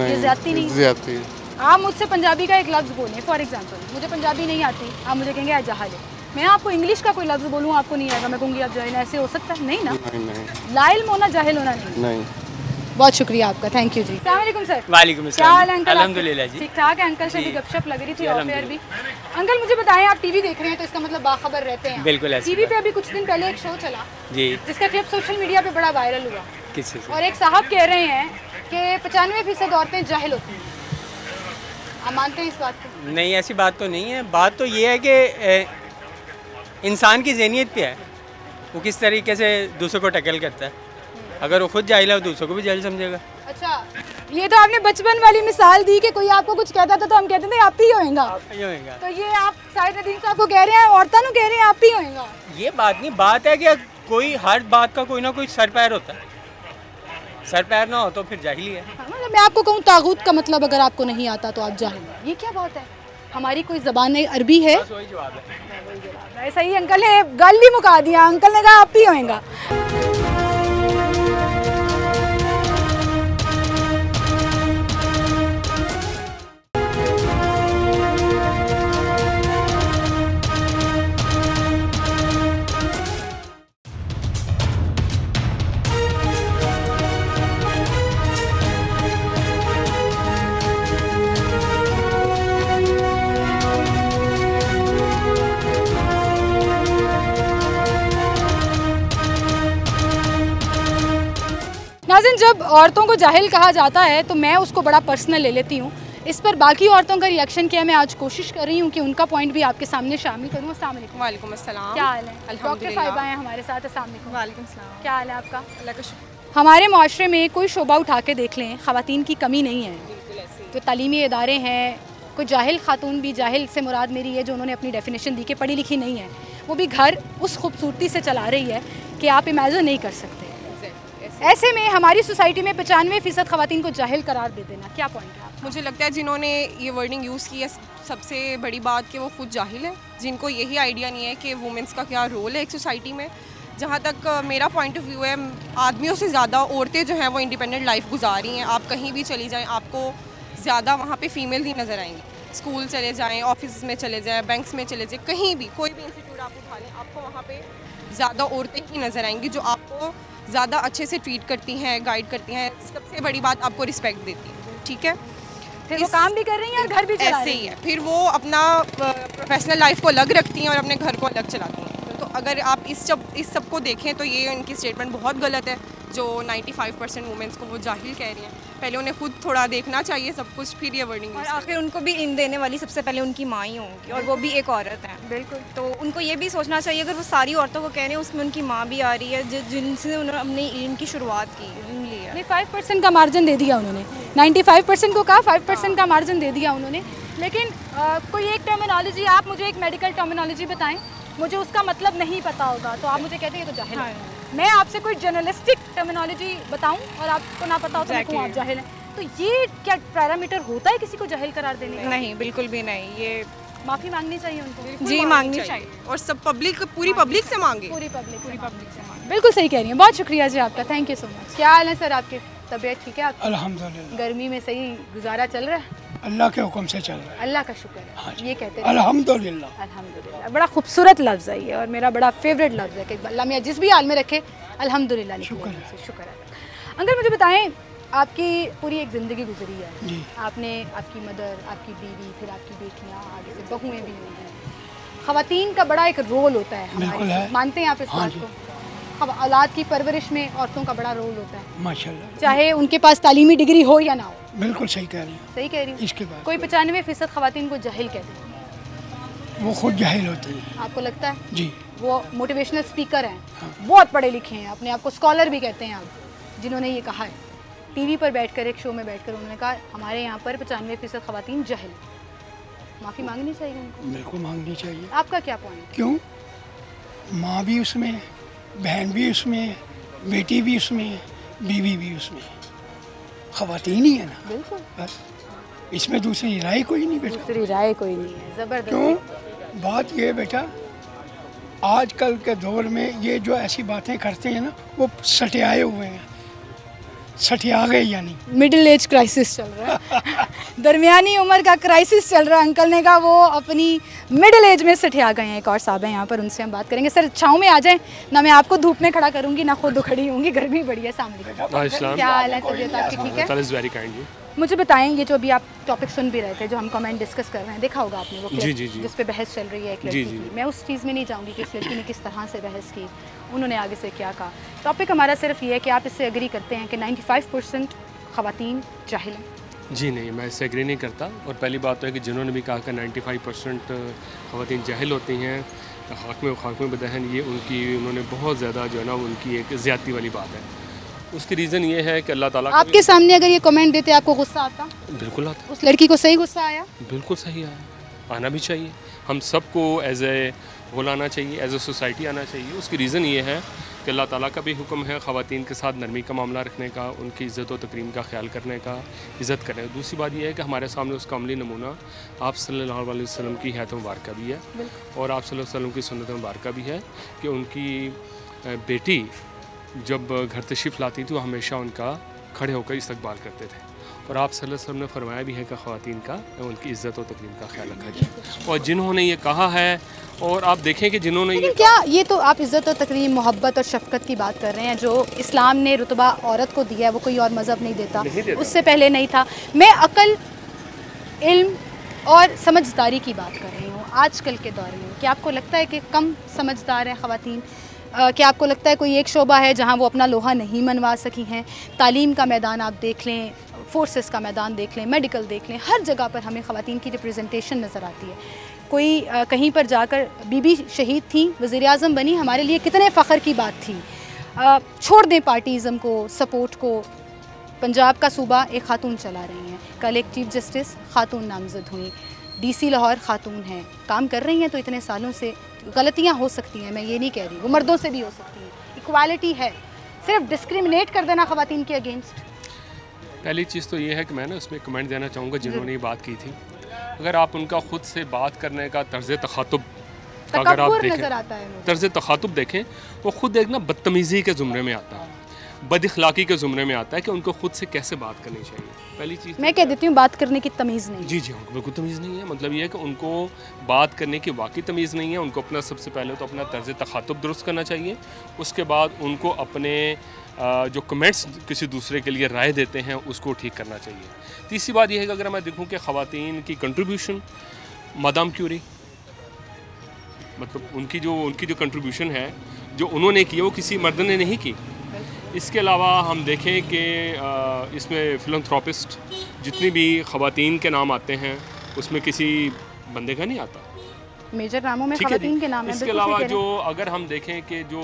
ये ज़्यादती नहीं? ज़्यादती। आप मुझसे पंजाबी का एक लफ्ज़ बोलें, फॉर एग्जांपल मुझे पंजाबी नहीं आती, आप मुझे कहेंगे आप जाहिल है। मैं आपको इंग्लिश का कोई लफ्ज़ बोलूँ आपको नहीं आएगा, मैं कहूँगी आप जाहिल। ऐसे हो सकता है? नहीं ना। नहीं। लाइल होना जाहिल होना नहीं। बहुत शुक्रिया आपका, थैंक यू जी। अस्सलाम वालेकुम सर। वालेकुम अस्सलाम। क्या हाल है अंकल? अल्हम्दुलिल्लाह जी। ठीक ठाक है। अंकल से भी गपशप लग रही थी ऑफ एयर भी। अंकल मुझे बताएं, आप टीवी देख रहे हैं तो इसका मतलब बाखबर रहते हैं? बिल्कुल ऐसे। टीवी पे अभी कुछ दिन पहले एक शो चला जी जिसका क्लिप सोशल मीडिया पे बड़ा वायरल हुआ। किससे? और एक साहब कह रहे हैं कि 95% औरतें जाहिल होती हैं। आप मानते हैं इस बात को? नहीं, ऐसी बात तो नहीं है। बात तो ये है कि इंसान की ज़हनियत पे है, वो किस तरीके से दूसरों को टैकल करता है। अगर वो खुद जाहिल है, दूसरों को भी जाहिल समझेगा। अच्छा, ये तो आपने बचपन वाली मिसाल दी कि कोई आपको कुछ कहता था तो हम कहते थे आप ही होएगा। तो ये आप शायद नदीम साहब को कह रहे हैं, औरतों को कह रहे हैं आप ही होएगा। ये बात नहीं, बात है कि कोई हर बात का कोई ना कोई सर पैर होता है। सर पैर ना हो तो फिर जाहिल ही है। मतलब मैं आपको कहूँ तागूत का मतलब अगर आपको नहीं आता तो आप जाहिल, ये क्या बात है? हमारी कोई ज़बान अरबी है? वही जवाब है। ऐसा ही अंकल ने गल ही मुका दिया। अंकल ने कहा आप ही होएगा। नाज़रीन, जब औरतों को जाहिल कहा जाता है तो मैं उसको बड़ा पर्सनल ले लेती हूँ। इस पर बाकी औरतों का रिएक्शन क्या है, मैं आज कोशिश कर रही हूँ कि उनका पॉइंट भी आपके सामने शामिल करूँ। अस्सलाम वालेकुम। वालेकुम अस्सलाम। क्या हाल है? अल्हम्दुलिल्लाह। डॉक्टर साहिबा हैं हमारे साथ। अस्सलाम वालेकुम। वालेकुम सलाम। क्या हाल है आपका? अल्लाह का शुक्र। हमारे माशरे में कोई शोबा उठा के देख लें, ख़वातीन की कमी नहीं है। जो तालीमी इदारे हैं, कोई जाहिल खातून भी, जाहिल से मुराद मेरी है जो उन्होंने अपनी डेफिनेशन दी कि पढ़ी लिखी नहीं है, वो भी घर उस खूबसूरती से चला रही है कि आप इमेजिन नहीं कर सकते। ऐसे में हमारी सोसाइटी में 95% ख़वातीन को जाहिल करार दे देना, क्या पॉइंट है आपका? मुझे लगता है जिन्होंने ये वर्डिंग यूज़ की है, सबसे बड़ी बात कि वो खुद जाहिल है, जिनको यही आइडिया नहीं है कि वुमेंस का क्या रोल है एक सोसाइटी में। जहाँ तक मेरा पॉइंट ऑफ व्यू है, आदमियों से ज़्यादा औरतें जो हैं वो इंडिपेंडेंट लाइफ गुजार रही हैं। आप कहीं भी चली जाएँ, आपको ज़्यादा वहाँ पे फीमेल ही नज़र आएंगी। स्कूल चले जाएँ, ऑफिस में चले जाएँ, बैंक्स में चले जाएँ, कहीं भी कोई भी इंस्टीट्यूट आप उठा लें, आपको वहाँ पे ज़्यादा औरतें ही नज़र आएंगी जो आपको ज़्यादा अच्छे से ट्रीट करती हैं, गाइड करती हैं। सबसे बड़ी बात, आपको रिस्पेक्ट देती हैं। ठीक है, फिर वो काम भी कर रही हैं और घर भी चला ऐसे ही है। फिर वो अपना प्रोफेशनल लाइफ को अलग रखती हैं और अपने घर को अलग चलाती हैं। तो अगर आप इस सब को देखें तो ये उनकी स्टेटमेंट बहुत गलत है। जो 95% वुमेंस को वो जाहिल कह रही हैं। पहले उन्हें खुद थोड़ा देखना चाहिए सब कुछ, फिर ये वर्डिंग। और आखिर उनको भी इन देने वाली सबसे पहले उनकी माँ ही होंगी, और वो भी एक औरत है। बिल्कुल, तो उनको ये भी सोचना चाहिए अगर वो सारी औरतों को कह रहे हैं उसमें उनकी माँ भी आ रही है जिनसे उन्होंने अपने इल्म की शुरुआत की, इल्म लिया। 5% का मार्जिन दे दिया उन्होंने, 95% को कहा, 5% का मार्जिन दे दिया उन्होंने। लेकिन कोई एक टर्मिनोलॉजी, आप मुझे एक मेडिकल टर्मिनोलॉजी बताएं, मुझे उसका मतलब नहीं पता होगा तो आप मुझे कहते हैं ये तो जाहिल है। मैं आपसे कोई जर्नलिस्टिक टर्मिनोलॉजी बताऊं और आपको ना पता हो तो मैं कहूं आप जाहिल हैं, तो ये क्या पैरामीटर होता है किसी को जाहिल करार देने का? नहीं, बिल्कुल भी नहीं। ये माफ़ी मांगनी चाहिए उनको। जी, मांगनी चाहिए, और सब पब्लिक, पूरी पब्लिक से मांगे, पूरी पब्लिक से मांगे। बिल्कुल सही कह रही हैं, बहुत शुक्रिया जी आपका, थैंक यू सो मच। क्या हाल है सर आपके? तबीयत ठीक है आपकी? अल्हम्दुलिल्लाह। गर्मी में सही गुजारा चल रहा है? अल्लाह के हुक्म से चल रहा है। अल्लाह का शुक्र है। हाँ, ये कहते हैं अल्हम्दुलिल्लाह। अल्हम्दुलिल्लाह, बड़ा खूबसूरत लफ्ज़ है ये, और मेरा बड़ा फेवरेट लफ्ज़ है कि अल्लाह मियाँ जिस भी हाल में रखे अल्हम्दुलिल्लाह। शुक्र है। अंकल मुझे बताएं, आपकी पूरी एक ज़िंदगी गुजरी है जी। आपने, आपकी मदर, आपकी बीवी, फिर आपकी बेटियाँ, आगे से बहुएँ भी हुई हैं। ख़वातीन का बड़ा एक रोल होता है हमारे, मानते हैं आप इस बात को? अब औलाद की परवरिश में औरतों का बड़ा रोल होता है माशाल्लाह, चाहे उनके पास तालीमी डिग्री हो या ना हो। बिल्कुल सही कह रही हैं। सही कह रही हूँ। इसके बाद कोई 95% ख़वातीन को जाहिल कहते हैं, वो खुद जाहिल होती है। आपको लगता है? जी। वो मोटिवेशनल स्पीकर हैं, बहुत पढ़े लिखे हैं, अपने आप को स्कॉलर भी कहते हैं आप, जिन्होंने ये कहा है टीवी पर बैठकर, एक शो में बैठकर उन्होंने कहा हमारे यहाँ पर 95% ख़वातीन जाहिल। माफ़ी मांगनी चाहिए उनको? बिल्कुल मांगनी चाहिए। आपका क्या पॉइंट है? क्यों? माँ भी उसमें, बहन भी उसमें, बेटी भी उसमें, बीवी भी उसमें, ख़वातीन ही है ना। बिल्कुल, बस इसमें दूसरी राय कोई नहीं बेटा। दूसरी राय कोई नहीं है। ज़बरदस्त। क्यों? बात ये बेटा, आजकल के दौर में ये जो ऐसी बातें करते हैं ना, वो सटियाए हुए हैं, सटिया गए यानी। मिडिल एज क्राइसिस चल रहा है दरमियानी उम्र का क्राइसिस चल रहा है। अंकल ने कहा वो अपनी मिडिल एज में सटिया गए हैं। एक और साहब हैं यहाँ पर, उनसे हम बात करेंगे। सर छाँव में आ जाएं ना, मैं आपको धूप में खड़ा करूँगी ना खुद खड़ी होंगी, गर्मी बड़ी है सामने। क्या हाल है, तबीयत आपकी ठीक है? मुझे बताएं, ये जो अभी आप टॉपिक सुन भी रहे थे, जो हम कमेंट डिस्कस कर रहे हैं, देखा होगा आपने वो क्लिप जिस पे बहस चल रही है एक लड़की की। मैं उस चीज़ में नहीं जाऊँगी कि इस लड़की ने किस तरह से बहस की, उन्होंने आगे से क्या कहा। टॉपिक हमारा सिर्फ ये है कि आप इससे एग्री करते हैं कि 95% ख़वातीन जाहिल हैं? जी नहीं, मैं इससे एग्री नहीं करता। और पहली बात तो है कि जिन्होंने भी कहा कि 95% ख़वातीन जाहिल होती हैं, खाक में बदहन, ये उन्होंने बहुत ज़्यादा जो है ना, उनकी एक ज़्यादती वाली बात है। उसकी रीज़न ये है कि अल्लाह ताला आपके सामने अगर ये कमेंट देते आपको गुस्सा आता? बिल्कुल आता। उस लड़की को सही गुस्सा आया? बिल्कुल सही आया, आना भी चाहिए। हम सबको एज ए होल आना चाहिए, एज ए सोसाइटी आना चाहिए। उसकी रीज़न ये है कि अल्लाह ताला का भी हुक्म है ख़वातीन के साथ नरमी का मामला रखने का, उनकी इज़्ज़त और तकरीम का ख्याल करने का, इज़्ज़त करने का। दूसरी बात यह है कि हमारे सामने उसका अमली नमूना आप सल्लल्लाहु अलैहि वसल्लम की हैत मुबारक भी है, और आप सल्लल्लाहु अलैहि वसल्लम की सुन्नत मुबारक भी है कि उनकी बेटी जब घर तशरीफ़ लाती थी वो हमेशा उनका खड़े होकर इस्तकबाल करते थे। और आप सल्लल्लाहु अलैहि वसल्लम ने फरमाया भी है कि ख़वातीन का उनकी इज़्ज़त और तकरीम का ख्याल रखा जाए। और जिन्होंने ये कहा है, और आप देखें कि जिन्होंने ये क्या, ये तो आप इज़्ज़त और तकरीम, मोहब्बत और शफ़क़त की बात कर रहे हैं, जो इस्लाम ने रुतबा औरत को दिया है वो कोई और मज़हब नहीं देता, उससे पहले नहीं था। मैं अक़ल, इल्म और समझदारी की बात कर रही हूँ आजकल के दौर में। क्या आपको लगता है कि कम समझदार हैं ख़वातीन? क्या आपको लगता है कोई एक शोबा है जहाँ वो अपना लोहा नहीं मनवा सकी हैं? तालीम का मैदान आप देख लें, फोर्सेस का मैदान देख लें, मेडिकल देख लें, हर जगह पर हमें ख़वातीन की रिप्रेजेंटेशन नज़र आती है। कोई कहीं पर जाकर बीबी शहीद थी, वज़ीर आज़म बनी, हमारे लिए कितने फ़ख्र की बात थी। छोड़ दें पार्टीज़म को, सपोर्ट को। पंजाब का सूबा एक खातून चला रही हैं, कल एक चीफ जस्टिस खातून नामज़द हुई, DC लाहौर खातून हैं, काम कर रही हैं। तो इतने सालों से गलतियां हो सकती हैं, मैं ये नहीं कह रही, वो मर्दों से भी हो सकती हैं, इक्वालिटी है। सिर्फ डिस्क्रिमिनेट कर देना ख़वातीन के अगेंस्ट। पहली चीज़ तो ये है कि मैं ना उसमें कमेंट देना चाहूँगा जिन्होंने ये बात की थी। अगर आप उनका ख़ुद से बात करने का तर्ज़ तख़ातुब अगर आप देखें, तर्ज़ तख़ातुब देखें, वो ख़ुद एक ना बदतमीज़ी के ज़ुमरे में आता है, बदअखलाक़ी के ज़ुमरे में आता है कि उनको खुद से कैसे बात करनी चाहिए। पहली चीज़ मैं कह देती हूँ, बात करने की तमीज़ नहीं। जी उनको बिल्कुल तमीज़ नहीं है। मतलब ये है कि उनको बात करने की वाकई तमीज़ नहीं है। उनको अपना सबसे पहले तो अपना तर्ज़ तख़ातुब दुरुस्त करना चाहिए। उसके बाद उनको अपने जो कमेंट्स किसी दूसरे के लिए राय देते हैं उसको ठीक करना चाहिए। तीसरी बात यह है कि अगर मैं देखूँ कि ख़वातीन की कंट्रीब्यूशन, मादाम क्यूरी, मतलब उनकी जो कंट्रीब्यूशन है जो उन्होंने की वो किसी मर्द ने नहीं की। इसके अलावा हम देखें कि इसमें फिलंथ्रोपिस्ट जितनी भी ख़वातीन के नाम आते हैं उसमें किसी बंदे का नहीं आता, मेजर नामों में ख़वातीन के नाम हैं। इसके अलावा जो अगर हम देखें कि जो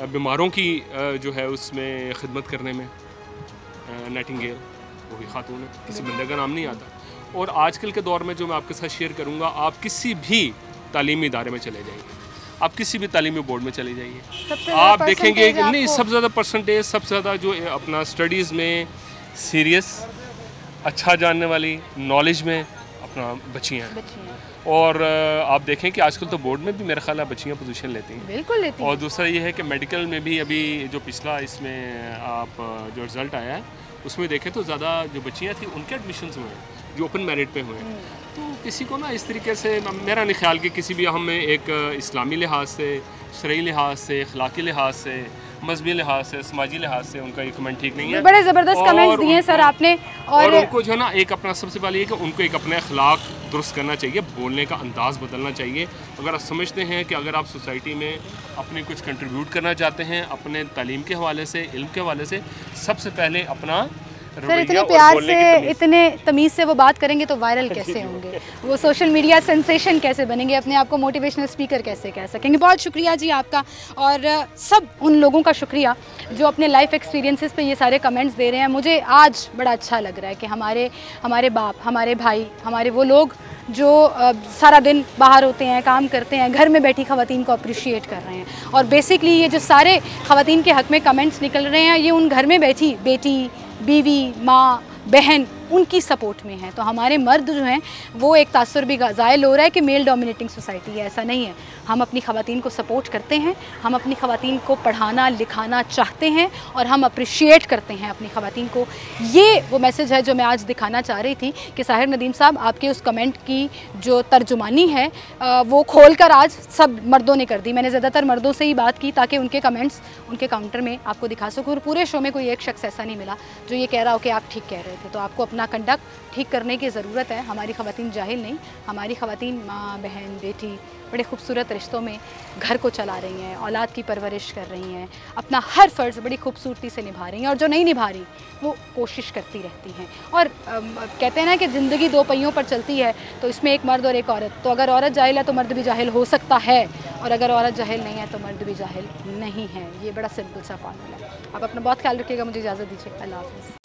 बीमारों की जो है उसमें खिदमत करने में नाइटिंगेल वो भी खातून है, किसी बंदे का नाम नहीं आता। और आजकल के दौर में जो मैं आपके साथ शेयर करूँगा, आप किसी भी तालीमी इदारे में चले जाइए, आप किसी भी तालीमी बोर्ड में चले जाइए, आप देखेंगे कि नहीं सबसे ज़्यादा परसेंटेज, सबसे ज़्यादा जो अपना स्टडीज़ में सीरियस, अच्छा जानने वाली, नॉलेज में अपना बच्चियाँ हैं। और आप देखें कि आजकल तो बोर्ड में भी मेरे ख्याल है बच्चियाँ पोजीशन लेती हैं, बिल्कुल लेती हैं। और दूसरा ये है कि मेडिकल में भी अभी जो पिछला इसमें आप जो रिज़ल्ट आया है उसमें देखें तो ज़्यादा जो बच्चियाँ थी उनके एडमिशन्स हुए हैं जो ओपन मेरिट पे हुए हैं। तो किसी को ना इस तरीके से मेरा नहीं ख्याल कि किसी भी हमें एक इस्लामी लिहाज से, शरई लिहाज से, अखलाकी लिहाज से, मजहबी लिहाज से, समाजी लिहाज से उनका ये कमेंट ठीक नहीं है। बड़े ज़बरदस्त कमेंट्स दिए सर आपने। और उनको जो है ना एक अपना सबसे पहले ये कि उनको एक अपने अखलाक दुरुस्त करना चाहिए, बोलने का अंदाज़ बदलना चाहिए। अगर आप समझते हैं कि अगर आप सोसाइटी में अपने कुछ कंट्रीब्यूट करना चाहते हैं अपने तालीम के हवाले से, इल्म के हवाले से, सबसे पहले अपना सर इतने प्यार से, इतने तमीज़ से वो बात करेंगे तो वायरल कैसे होंगे, वो सोशल मीडिया सेंसेशन कैसे बनेंगे, अपने आप को मोटिवेशनल स्पीकर कैसे कह सकेंगे। बहुत शुक्रिया जी आपका, और सब उन लोगों का शुक्रिया जो अपने लाइफ एक्सपीरियंसेस पे ये सारे कमेंट्स दे रहे हैं। मुझे आज बड़ा अच्छा लग रहा है कि हमारे बाप, हमारे भाई, हमारे वो लोग जो सारा दिन बाहर होते हैं, काम करते हैं, घर में बैठी ख़वातीन को अप्रिशिएट कर रहे हैं। और बेसिकली ये जो सारे ख़वातीन के हक़ में कमेंट्स निकल रहे हैं, ये उन घर में बैठी बेटी, बीवी, माँ, बहन, उनकी सपोर्ट में है। तो हमारे मर्द जो हैं वो एक तासुर भी ज़ायल हो रहा है कि मेल डोमिनेटिंग सोसाइटी है, ऐसा नहीं है। हम अपनी ख़वातीन को सपोर्ट करते हैं, हम अपनी ख़वातीन को पढ़ाना लिखाना चाहते हैं और हम अप्रिशिएट करते हैं अपनी ख़वातीन को। ये वो मैसेज है जो मैं आज दिखाना चाह रही थी कि साहिर नदीम साहब आपके उस कमेंट की जो तर्जुमानी है वो खोल कर आज सब मर्दों ने कर दी। मैंने ज़्यादातर मर्दों से ही बात की ताकि उनके कमेंट्स उनके काउंटर में आपको दिखा सकूँ, और पूरे शो में कोई एक शख्स ऐसा नहीं मिला जो ये कह रहा हो कि आप ठीक कह रहे थे। तो आपको अपना कंडक्ट ठीक करने की ज़रूरत है। हमारी ख़वातीन जाहिल नहीं, हमारी ख़वातीन माँ, बहन, बेटी बड़े खूबसूरत रिश्तों में घर को चला रही हैं, औलाद की परवरिश कर रही हैं, अपना हर फ़र्ज़ बड़ी खूबसूरती से निभा रही हैं, और जो नहीं निभा रही वो कोशिश करती रहती हैं। और कहते हैं ना कि ज़िंदगी दो पहियों पर चलती है, तो इसमें एक मर्द और एक औरत। तो अगर औरत जाहिल है तो मर्द भी जाहिल हो सकता है, और अगर औरत जाहिल नहीं है तो मर्द भी जाहिल नहीं है। ये बड़ा सिंपल सा फार्मूला है। आप अपना बहुत ख्याल रखिएगा, मुझे इजाज़त दीजिए, अल्लाह हाफ़िज़।